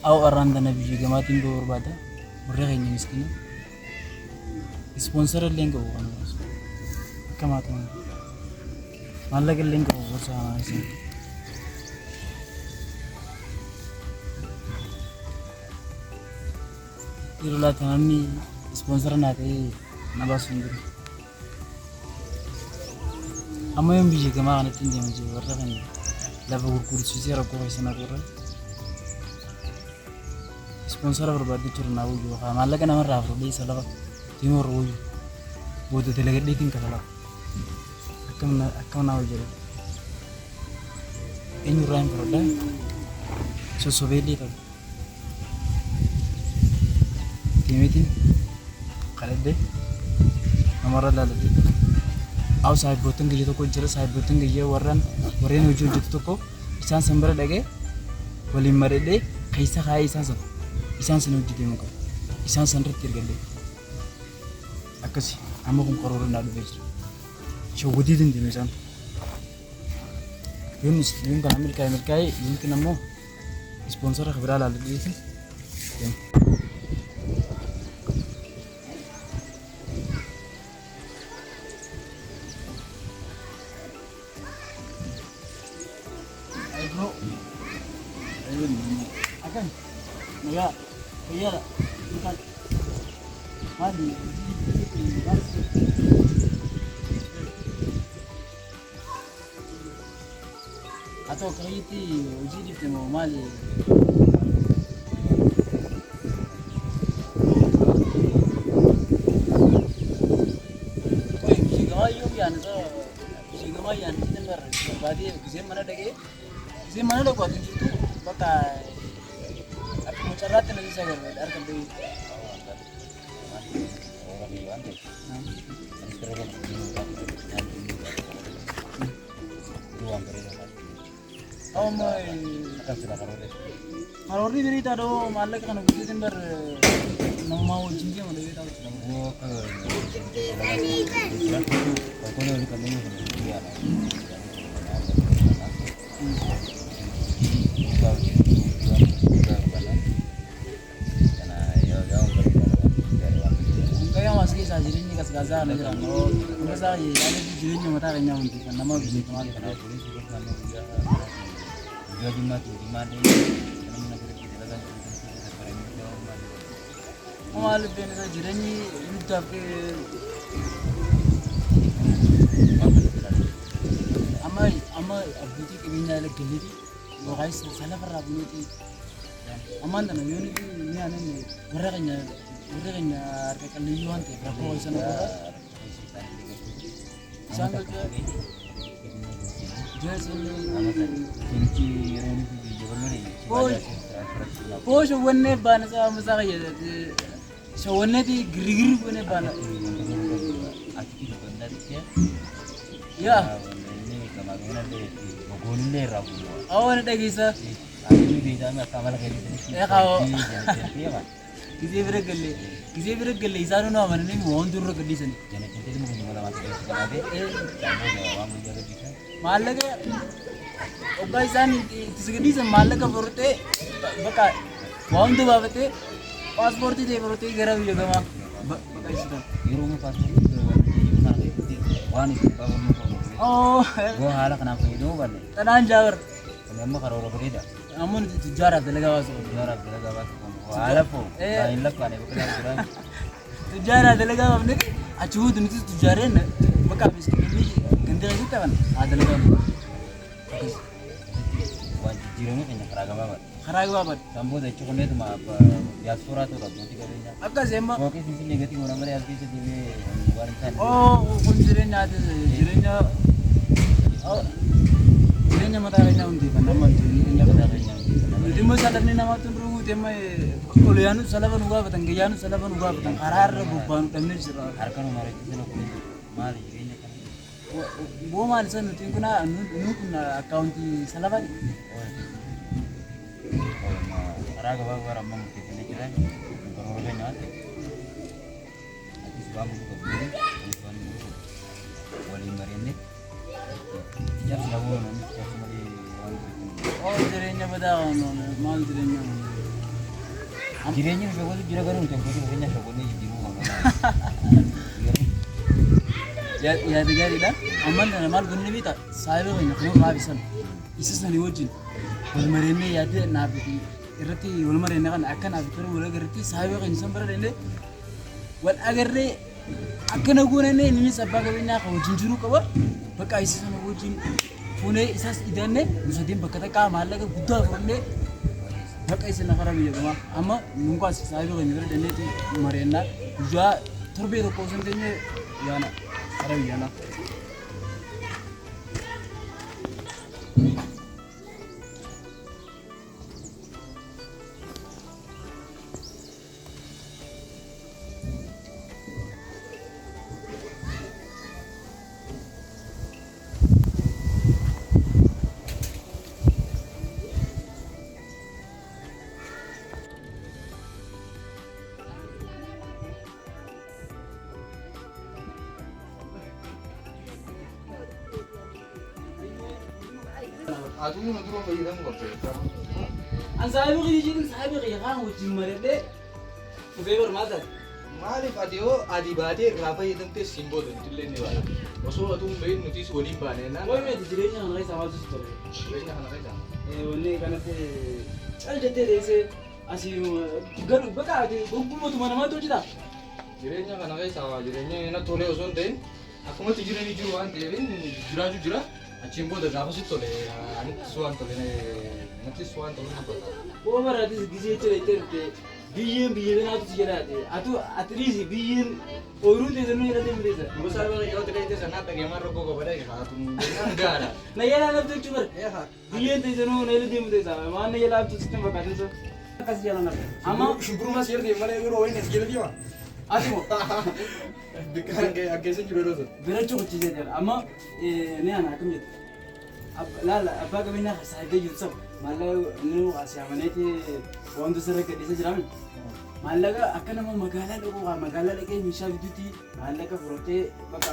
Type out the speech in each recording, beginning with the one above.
أو أراندنا بيجي جماعتين بوربادا ورغيني مسكينة سبونسر اللينك هو أنا بس كما تقول ما لقى اللينك هو بس أنا عايزين يرولا تاني سبونسر ناتي نباسون أما يوم بيجي جماعة نتندي مجي ورغيني لا بقول كل شيء ركوب يسنا كورة sponsor berbagi cerna wuju, malah kan nama Rafa di salah timur wuju, buat delegat di tingkat salah, akam na wuju, ini orang produk, sesuatu itu, tim itu, kalau deh, nomor ada lagi, aw saya butuh gitu kok jelas saya butuh gitu waran wuju gitu kok, isan sembara lagi, boleh merede, kaisa kai isan so. Isan senu jide muka, isan sanret tergende. Akasi, amo kun kororo nadu bes. Shogudi din di mesan. Yun kan Amerika, yun kan amo sponsor khabra lalu di sini. Ayo bro, ayo nih, akan, naga. Iya, bukan. Mandi. Atau kalau itu uji di tengah mali. Oh, jika ayu biar nasa, jika ayu yang kita berbadi, kisah mana lagi? Kisah mana lagi waktu itu, pakai. Aku cerat nanti saya kerja, ada kerja. Oh my, kalau ini berita do, malah kan aku jadi ber, mau jinjing mau lebih tahu. Jadinya kas gaza nih kan, gaza ya, ada di jadinya mata kayaknya untuk kan nama bisa kemana kan? Dia di mana? Oh malu bener saja jadinya itu tapi, ama abuti kebinnya lagi geli, lo guys salah pernah abuti, aman tanah ini aneh nih, mereka harga kalian teh berapa isan apa? Sangat jelas ini. Oh, sebenarnya bana sama saya jadi, sebenarnya di giri-giri punya bana. Ya. Oh, ada kisah. Ya kau. Kisah beragam isan itu nama ni mohon turun ke di sini. Malah ke, obat isan di sini malah ke berarti, baka mohon tu berarti paspor itu berarti gara juga mah, baka isan. Oh, gua halah kenapa itu balik? Tanah jawar. Kenapa kalau orang berbeda? Amun tujuara delegawas. Wala po, kain lang kan, bukan kurang. Tujuara delegawas ni, acuh tu nanti tujuara na, maka habis ini ganti lagi kan, ada delegawas. Wajib jirungnya kayaknya keraga banget. Sambo dah cukup ni tu mah diaspora tu lah, nanti katanya. Apa sih emang? Oke sisi negatif orang mana yang sisi ini warisan. Oh, jirenya ada, jirenya. Oh, jirenya mata kayaknya undi, nama jirenya mata kayaknya. Jadi masa tadi nama tu rungu tema kuliahnu salaban uga batang gayanu salaban uga batang karar bukan temne sira harkan mare kiseno kuli mali jirenya kan bo mali san nutin kuna kuna account salaban araga bawa ramam kisene kira ngoroga nyate atis bamu ko bini tuan wali marene ya sawo nani kasmali oh jirenya bada no mal jirenya Jireenyi shogotu jira garuu tokkotu keenya shogotu jiru kana. Yaada gaariidha. Amma maal gunni bita saayiba keenya kun raabisan. Isa sanii wajjin wal mareennee yaada naaf irratti wal mareennee kan akka naaf ture wal agarratti saayiba keenya san bara dende wal agarree akkana goonee inni sabbaa qabeenyaa kan wajjin jiru qaba. Bakka isa sana wajjin fuunee isas idanne nusadeen bakka takkaa maallaqa guddaa fudhannee bakka isa nafara biyya gamaa amma nunqaas saayiba keenya bira dandeetti mareennaa guyyaa torbee tokko osoo hin teenye yaana fara biyyaana. Aduh, nanti mau beli kamu apa? An saayiba keenya jedhin saayiba keenya kaan wajjin mareennee dhufee barmaatan. Maaliif adiyoo adii baatee irraa fayyadamtee simboo dantillee ni baala. Osoo aduun bahin nutis waliin baanee naan. Wayi meeti jireenya kana keessa maaltu si tole? Jireenya kana keessa. Wanni kanatti cal jettee deessee asii gadu bakka gonkummatu manamaatti hojjeta. Jireenya kana keessa jireenya na tole osoo hin ta'in akkumatti jiranii jiru waan ta'eef jiraachuu jira. Achiin booda gaafa si tole anittis waan tole nattis waan tole dubbata. Boo baraatis gisee jira jettee biyyeen biyya kanaatu si jedhaate atu atiriisi biyyeen ooyiruun teessannoo jedhatee miteessa. Gosa bara yoo ta'e teessa naa dhagee marra gogo badee haatu gaara. Na yaalaa laftu jechuu bara biyyeen teessannoo na illee miteessa waan na yaalaa laftu sitti fakkaatan sun akkas jaalan nafe. Amma shubbirumas yeroo mana yeroo wayne si jedhati waa. asuma Bikkaan akkeessa jiru yeroo sun. bira cuquchiisee jira amma ni ana akkam jettu. Laala abbaa qabeenyaa saayidaa jiru saba maallaqa inni asii amaneeti wantoota sirra gadhiisa jiraami. Maallaqa akka nama magaalaa dhaquu magaalaa dhaqee meeshaa bituutti maallaqa fudhatee bakka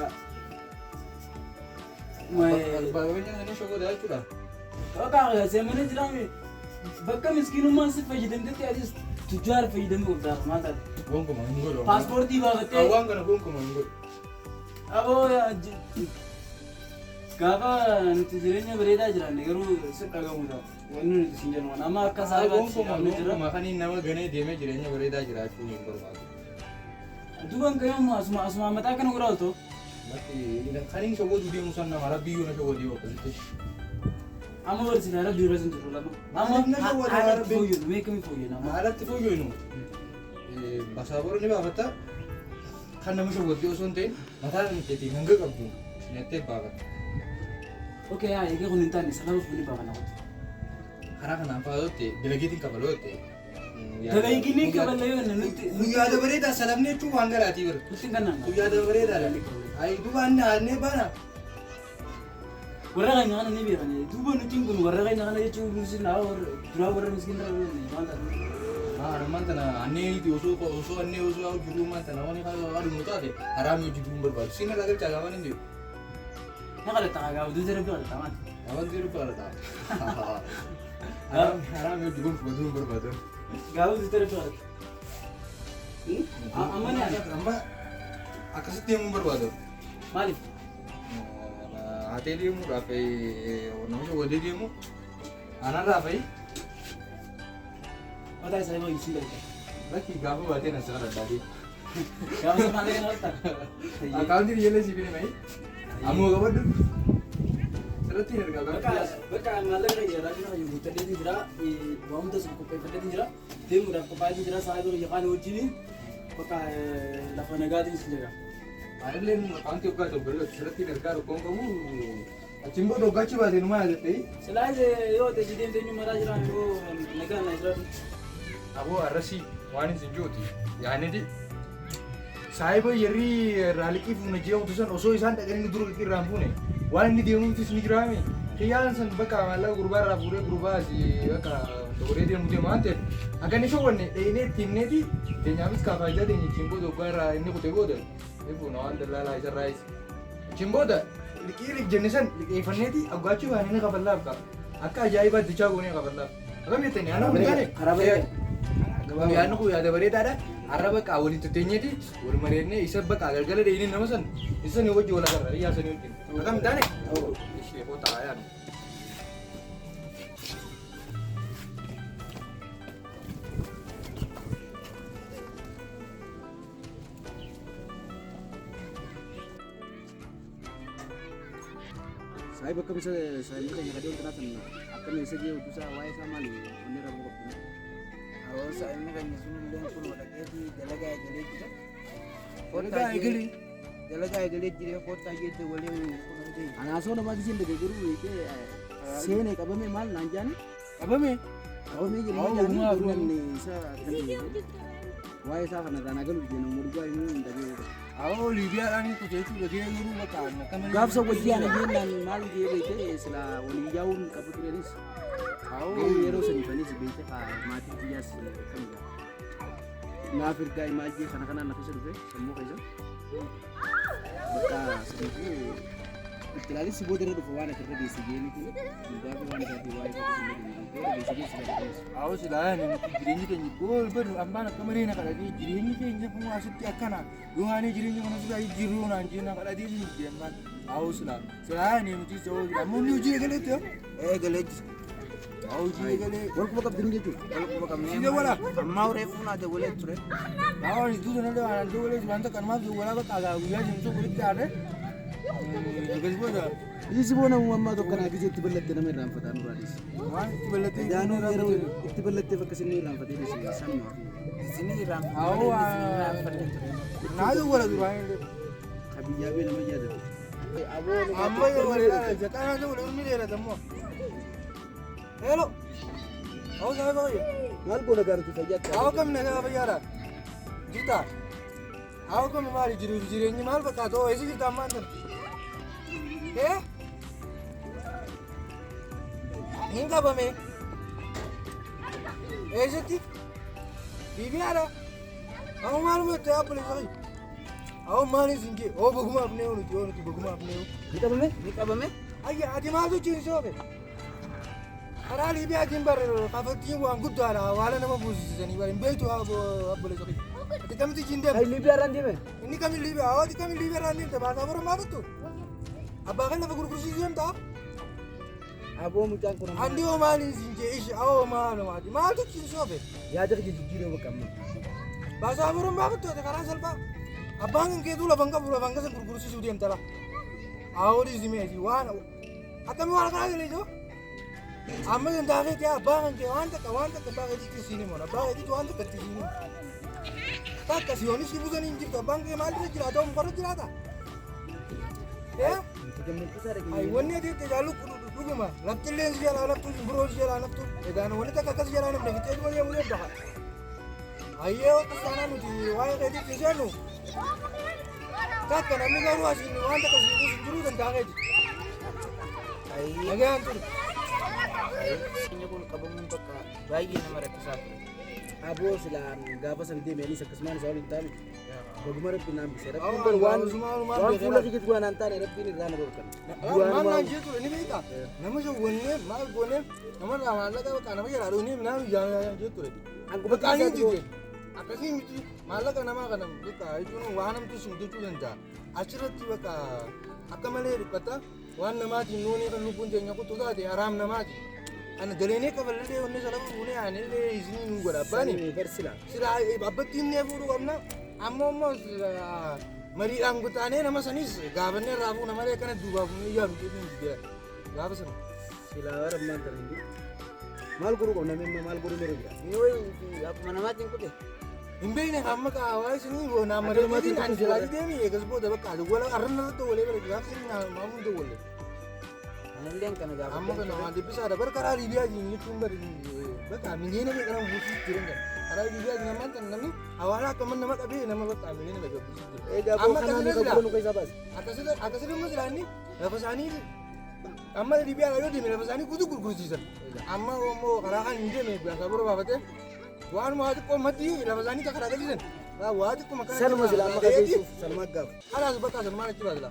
Baay'inaan inni shogoodha jechuudha. bakka seemanee jiraami bakka miskiinummaan si fayyadamtetti atis tujjaara fayyadamuu qabdaa maal taate. Gonkumaa hin godhu. Paaspoortii baafattee Waan kana gonkumaa hin godhu. aboo gaafa nuti jireenya bareedaa jiraanne garuu si dhagahuudha. Wanni nuti siin jennu amma akka saayibaatti Gonkumaa gonkumaa kan inni nama ganee deemee jireenya bareedaa jiraachuu hin barbaadu. duban qayyoo asuma mataa kana gurraa otoo Bakki kan inni shogooduu deemu san nama rabbiyyuu na shogoodii akkasitti. amma barsiisaa rabbii irra sin jiru lama amma haalatti fooyyinu meeqami fooyyina amma Maalatti fooyyinu basaaboora ni baafatta kan nama shogoodii osoo hin ta'in mataan keetii hanga qabdu nyattee baafatta. okey haa eegee kun hin taane sababa fuuni baafana wati Karaa kanaan fa'aatti dalageetiin kabaloo ta'e. dalagiinii qabalee yoo nuti Guyyaa dabareedaa salamnee jechuun waan garaatii bira. nuti kannaan Guyyaa dabareedaa ayi dubaan naannee baana. warra keenya kana ni beekani duuba nuti kun warra keenya kana jechuun nuti naa duraa warra miskiin irra waan taate Ammaan tana annee osoo annee osoo jiru ammaan tana waan haadhumu taate haraami hojii duun barbaadu. Siin irraa galchaa gaafa hin jiru. na kadhatta gaa duuta rabbi kadhatta maati Gaafa jiru faadha. Haraami hojii duun barbaadu. gaa duuta rabbi kadhatta amma ni ana Amma akkasitti deemuu barbaadu. maaliif Hatee deemuudhaaf namicha wadee deemu anarraa fa'i mataa isaa eemaa gidduu galcha bakki gaafa baatee na sirra addaatee. gaafa sana malee kana kadhatta Akaawuntii biyya si bine ma'i. Ammoo qabaddu. Sirratti hin argaa bakka maallaqa jira jira guuttadhee jira waamta sun qopheeffatee jira deemuudhaaf qophaa'ee jira saayiba yaqaan wajjin bakka lafa nagaatiin si jira. Adilleen akaawuntii waggaa tokko bira sirratti hin argaa rakkoon qabu. Achiin booda waggachi baatee numaa yaadattee. Silaas yoo ta'e deemtee eenyu maraa jiraan yoo nagaan na jira. Aboo arrasii waan hin sinjooti. Yaaniti. Saayiba yerrii raaliqii fuuna jee utusan osoo isaan dhaqanii dura irraan fuune waan inni deemuutis ni jiraame. Kiyyaan san bakka maallaqa gurbaa irraa fuudhee gurbaa asii bakka dogolee deemu deema waan ta'eef akka inni showwanne dheenee ittiinneeti keenyaafis kaafaayidaa teenya achiin booda waggaa irraa inni kutee booda fuuna waan dallaalaa isarraayis. Achiin booda liqii jenne san liqeeffanneeti aggaachuu waan inni kafallaaf qaba. Akka ajaa'ibaatti dichaa goonee kafallaaf. Akkam jettanii aanaa kun taane? Karaa baay'ee. Guyyaan kun yaada bareedaadha. Har'a bakka walitti teenyeeti wal mareennee isa bakka galgala dheedhiin nama san isa ni wajji wal agarra iyyaa sanii wajjin. Akkam taane? Ishee koo taa'aa Saya bakal bisa saya minta yang kadang kena tan akan bisa dia usaha wae sama ni ini rabu kapten. Awal saya ini kan nyusun dengan pun wala kedi dalaga gele kita. Dalaga gele? Dalaga gele jadi kota gitu wala kuno deh. Ana so na magi sinde de guru ite sene kabame mal nanjan. Abame? Kabame jadi nanjan ni sa kan. Wae sa kana kana galu je no murgwa ini ndage. Awo Libya kan itu jadi sudah dia nguru bakal. Gab sa wajian ni nan mal je ite sila wali jaun kaputuris. Awo yero sa ni si bete ka mati dia si kan. Na Afrika imaji kana kana na kisa dufe semua kaisa. Baka sebenarnya Kelali si bodere do wana kerja di sini ni. Babi wana jadi wae ko sini. Di sini sudah. Awo sila ni jirinyi kan gol ber ambana kamarina kada di jirinyi kan je pumu asiti akana. Duhani jirinyi kan sudah jiru nan jina kada di ni man. Awo sila ni muti so mun ni uji gele to. Gele. Awo uji gele. Work bakap din gitu. Kalau ko kami. Sila wala. Mau refuna de wala ture. Awo ni tu na do wala banta kan ma do wala ba kaga uya jim so kulit ade. Isi bona mamma to kana gize tiballate na meram fata nuradis. Wan tiballate Dano ero tiballate fakasini ram fata disi sanma. Di sini ram. Awo na do wala do bain. Kabiya be na majada. Abo Amma yo wala jakana do wala mi lera damo. Hello. Awo sa ba yo. Mal ko nagar tu sajat. Awo kam na ga yara. Jita. Awo kam mari jiru jiru ni mal ba ka to esi jita man. Eh? Hinga ba me? Eh jeti? Bibi ara? Awo malu me te apple sai. Awo mani singe. O baguma apne onu jonu tu baguma apne. Kita bame? Nika ba me? Ayya adi malu chin sobe. Ara libi ajin bar kafati wa guddu ara wala na mabuzi sani wa imbe to abo apple sai. Ati kamti jinde. Ai libya ran dibe. Ini kami libi awo di kami libi rani te ba sabur ma tu. Abba kan na guru kursi jam ta? Abo mutan ko na. Andi o mani singe ishi awo ma no adi ma tu chin sobe. Ya jar gi jiro bakam. Ba sabur ma tu te kara salpa. Abba kan ke dula bangka sa guru kursi sudi am tala. Awo di zime ji wana. Atami wala kana le jo. Amma kan da ke abba kan ke wanta ka ba ga di sini mo na ba ga di wanta ka ti sini. Tak kasih oni sih bukan injil to bang ke mal di jira dom karo jira ta. Ya? Ay wonne di te jalu dugu ma laptul len jala laptul bro jala laptul edan wonne ta kakas jala nam de te mo yemu da ayo kasana nu di wae ke di tisanu ta kana mi garu asin wanda ka sibu suru dan da ke Ay, agan tu ini pun kabung untuk bayi nama mereka satu. Abo sila gaba sa hindi meni sa kasman sa ulit tami. Bagumara pinam bisa. Awo, Number one, semua rumah one beda full lah. lagi kita nanti ada pini rana berkan. man na je tu ni beta nama jo wonne mal gone nama na mala ka kana ma yara ni na ya je tu Ang Bukan kubati ini juga. Akasi miti malah kan nama kan buka itu wahanam tu sudah tu danta. Acara tiba ka akamale kata wan nama ti nuni kan lupun jenya ku tu da de aram nama ti. Ana dalene ka balle de onne sala bune ane le izini nu gora bani. bersila. Sila abbatin ne buru amna ammo mo mari anggutane nama sanis gabanne rabu nama le kana duba bune ya miti dia. Gabasan. Sila orang mantar ini. Mal guru ko na mal guru mere dia. Ini woi aku mana mati yang putih. Imbe ne hamma ka awai sini go na mare mati kan jela di demi e gasbo da baka gola arna to wole bare ga sini na mamu to wole Ini yang kan jago. amma kana ma de bisa da barkara libiya ji ni tun bare baka min ne ne kana busu tirin da ara libiya ji na man tan nami awala ka man na maka be na ma baka min ne daga busu Gabo amma kana kan ni ne ka guru kay sabas. akasile muslani da fasani amma libiya ga yodi me da fasani kudu kurkusi san amma mo kara kan inde me ba saburo babate wan ma ko mati la fasani ka kara galisan wa wa ko makana Salma sila maka Yusuf Salma gab. ala baka san mana kiba la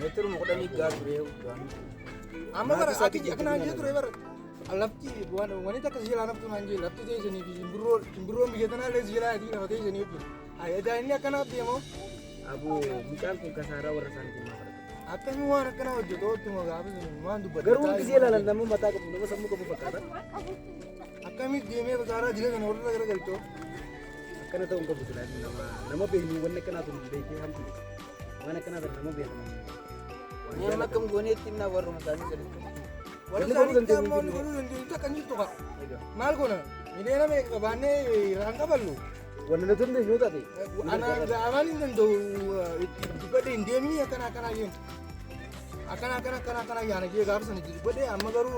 Meter mau kuda nih gas bro. amma kara ati akna je to ever Alapti wanita kasih lanap tuh anjir, lapti tuh sini simburu bikin tanah les gila di nama tuh sini oke. Ayah dah ini akan apa dia mau? Abu, bukan pun kasara warasan kuma. Apa yang mau anak kenal jodoh tuh mau apa sih? Mandu ber. Garung kisi lalan namu mata kamu, namu samu kamu bakara. Akan mi game ya bakara jile kan orang lagi kerja itu. Akan itu ungkap betul nama behni warna kena tuh beki hampi. Warna kena tuh nama behni. Ini makam gue nih timna warung tadi jadi. Walaupun kita mau dulu itu kan itu kak. Mal kona. Ini nama mereka bane rangka balu. Warna itu nih nyuta tadi. Anak gawan ini tuh itu pada India ini akan lagi. Akan lagi anak dia gak bisa nih. Jadi pada amma baru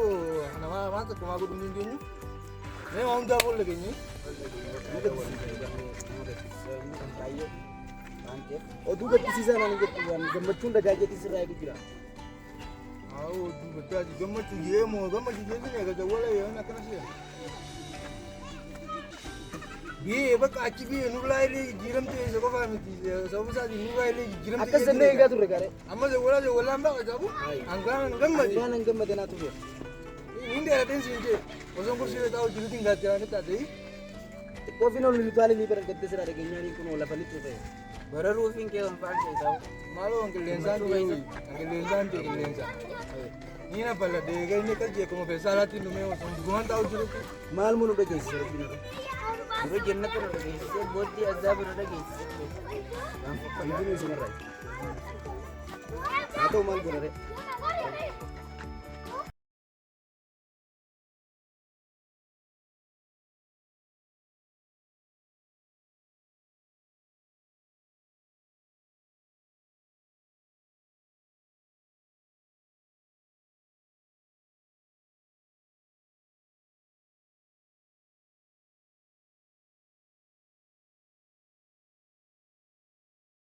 nama masa kemagu dulu ini. Ini mau jawab boleh gini. Oh tuh gak sisa nanti ketuan. Gemecun dah gajet diserai gitu lah. Oh, betul. Gambar tu dia mau gambar dia ni agak jauh lah ya nak kena sih. Biar bak aci biar nulai le jiram tu sekolah faham itu. Sebab saya nulai le jiram tu. Akan seneng gak tuh regare? Amma jauh lah mbak jauh. Angkang gambar. Jangan gambar dena tuh. Ini ada tensi ni. Orang kursi tahu jiru tinggal jalan itu tadi. Kopi nol itu ali ni berang kete serare kenya ni kuno la palit tuh. Baru roofing ke on fan tahu. Malu angkel lensa tu. Angkel lensa. Ni na pala de gani kerja como pesara tin no me gua tahu jiru tu. Mal munu udah guys. Udah jannah tuh udah guys. Dia buat dia azab udah guys. Itu ni sebenarnya. Atau mal gua